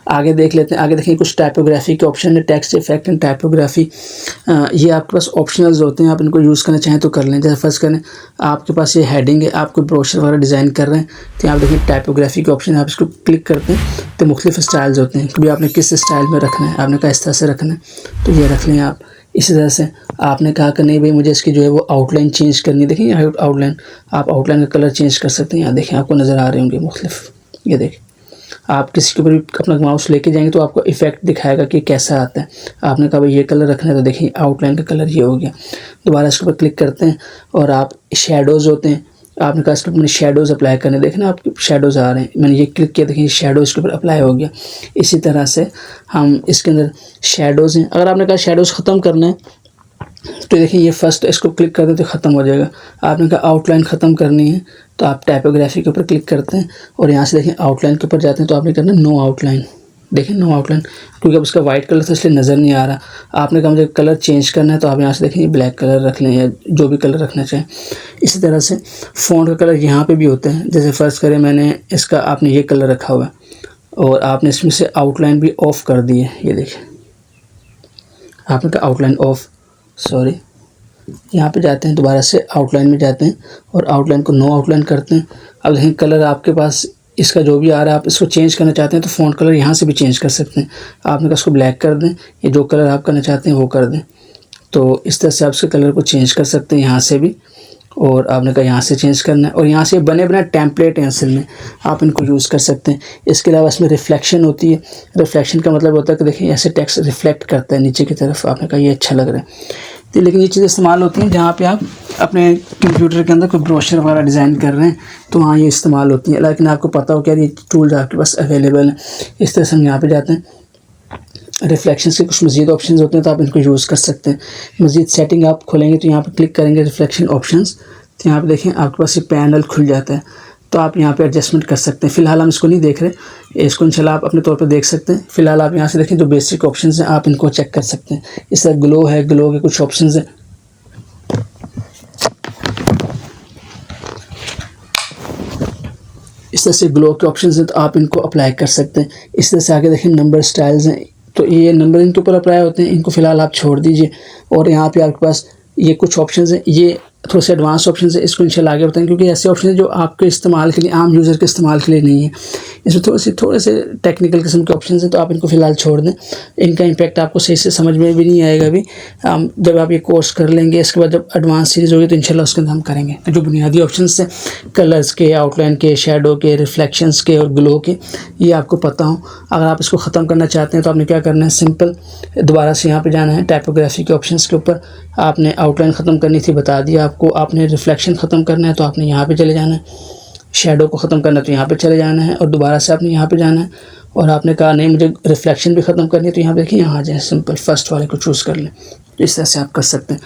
आगे देख लेते हैं। आगे देखिए कुछ टाइपोग्राफी के ऑप्शन है, टेक्स्ट इफेक्ट एंड टाइपोग्राफी। ये आपके पास ऑप्शनल्स होते हैं, आप इनको यूज़ करना चाहें तो कर लें। जैसे फर्स्ट करें, आपके पास ये हेडिंग है, आप कोई ब्रोशर वगैरह डिज़ाइन कर रहे हैं तो यहाँ देखिए टाइपोग्राफी के ऑप्शन है, आप इसको क्लिक करते हैं तो मुख्तलिफ स्टाइल्स होते हैं। कभी आपने किस स्टाइल में रखना है, आपने कहा इस तरह से रखना है तो ये रख लें आप। इसी तरह से आपने कहा कि नहीं भाई मुझे इसकी जो है वो आउटलाइन चेंज करनी है, देखिए यहाँ आउटलाइन, आप आउटलाइन का कलर चेंज कर सकते हैं। यहाँ देखें आपको नज़र आ रहे होंगे मुख्तलिफ, ये देखें। आप किसी के ऊपर भी अपना माउस लेके जाएंगे तो आपको इफेक्ट दिखाएगा कि कैसा आता है। आपने कहा भाई ये कलर रखना है तो देखिए आउटलाइन का कलर ये हो गया। दोबारा इसके ऊपर क्लिक करते हैं और आप शेडोज़ होते हैं, आपने कहा इसके ऊपर शेडोज़ अप्लाई करने, देखें ना आपके शेडोज़ आ रहे हैं। मैंने ये क्लिक किया, देखिए शेडो इसके ऊपर अप्लाई हो गया। इसी तरह से हम इसके अंदर शेडोज़ हैं, अगर आपने कहा शेडोज़ ख़त्म करना है तो देखिए ये फर्स्ट इसको क्लिक कर दें तो ख़त्म हो जाएगा। आपने कहा आउटलाइन ख़त्म करनी है तो आप टाइपोग्राफी के ऊपर क्लिक करते हैं और यहाँ से देखिए आउटलाइन के ऊपर जाते हैं तो आपने करना नो आउटलाइन। देखिए नो आउटलाइन, क्योंकि अब उसका वाइट कलर था इसलिए नज़र नहीं आ रहा। आपने कहा मुझे कलर चेंज करना है तो आप यहाँ से देखें ब्लैक कलर रख लें या जो भी कलर रखना चाहें। इसी तरह से फ़ॉन्ट का कलर यहाँ पर भी होते हैं। जैसे फ़र्ज़ करें मैंने इसका, आपने ये कलर रखा हुआ है और आपने इसमें से आउटलाइन भी ऑफ़ कर दी है, ये देखिए आपने कहा आउटलाइन ऑफ़, सॉरी यहाँ पे जाते हैं, दोबारा से आउटलाइन में जाते हैं और आउटलाइन को नो आउटलाइन करते हैं। अब देखें कलर आपके पास इसका जो भी आ रहा है, आप इसको चेंज करना चाहते हैं तो फ़ॉन्ट कलर यहाँ से भी चेंज कर सकते हैं। आपने कहा इसको ब्लैक कर दें, ये जो कलर आप करना चाहते हैं वो कर दें। तो इस तरह से आप इसके कलर को चेंज कर सकते हैं यहाँ से भी, और आपने कहा यहाँ से चेंज करना है। और यहाँ से बने बनाए टेम्पलेट हैं असल में, आप इनको यूज़ कर सकते हैं। इसके अलावा इसमें रिफ्लेक्शन होती है। रिफ्लेक्शन का मतलब होता है कि देखिए ऐसे टेक्स्ट रिफ्लेक्ट करता है नीचे की तरफ। आपने कहा ये अच्छा लग रहा है तो, लेकिन ये चीज़ें इस्तेमाल होती हैं जहाँ पे आप अपने कंप्यूटर के अंदर कोई ब्रोशर वगैरह डिज़ाइन कर रहे हैं तो वहाँ ये इस्तेमाल होती हैं। लेकिन आपको पता हो क्या ये टूल्स आपके पास अवेलेबल हैं। इस तरह से हम यहाँ पे जाते हैं, रिफ्लेक्शंस के कुछ मज़ीद ऑप्शंस होते हैं तो आप इनको यूज़ कर सकते हैं। मज़ीद सेटिंग आप खोलेंगे तो यहाँ पे क्लिक करेंगे रिफ्लेक्शन ऑप्शंस, तो यहाँ पे देखें आपके पास ये पैनल खुल जाता है तो आप यहाँ पे एडजस्टमेंट कर सकते हैं। फ़िलहाल हम इसको नहीं देख रहे, इसको इंशाल्लाह आप अपने तौर पे देख सकते हैं। फ़िलहाल आप यहाँ से देखें जो बेसिक ऑप्शंस हैं आप इनको चेक कर सकते हैं। इस तरह ग्लो है, ग्लो के कुछ ऑप्शंस हैं, इस तरह से ग्लो के ऑप्शंस हैं तो आप इनको अप्लाई कर सकते हैं। इस तरह से आगे देखें नंबर स्टाइल्स हैं तो ये नंबर इनके ऊपर अप्लाई होते हैं, इनको फ़िलहाल आप छोड़ दीजिए। और यहाँ पे आपके पास ये कुछ ऑप्शंस हैं, ये थोड़े से एडवांस ऑप्शन है, इसको इंशाल्लाह आगे बताएं क्योंकि ऐसे ऑप्शन है जो आपके इस्तेमाल के लिए, आम यूज़र के इस्तेमाल के लिए नहीं है। इसमें थोड़े से टेक्निकल किस्म के ऑप्शन हैं तो आप इनको फ़िलहाल छोड़ दें। इनका इम्पैक्ट आपको सही से समझ में भी नहीं आएगा अभी, जब आप ये कोर्स कर लेंगे इसके बाद जब एडवांस सीरीज़ होगी तो इंशाल्लाह उसके अंदर हम करेंगे। तो जो बुनियादी ऑप्शन हैं कलर्स के, आउटलाइन के, शेडो के, रिफ्लेक्शंस के और ग्लो के, ये आपको पता हो। अगर आप इसको ख़त्म करना चाहते हैं तो आपने क्या करना है, सिंपल दोबारा से यहाँ पर जाना है टाइपोग्राफी के ऑप्शन के ऊपर। आपने आउटलाइन ख़त्म करनी थी, बता दिया आपको। आपने रिफ्लेक्शन ख़त्म करना है तो आपने यहाँ पे चले जाना है, शेडो को ख़त्म करना है तो यहाँ पे चले जाना है और दोबारा से आपने यहाँ पे जाना है। और आपने कहा नहीं मुझे रिफ्लेक्शन भी ख़त्म करनी है तो यहाँ पे देखिए यहाँ आ जाए, सिंपल फर्स्ट वाले को चूज़ कर लें। तो इस तरह से आप कर सकते हैं।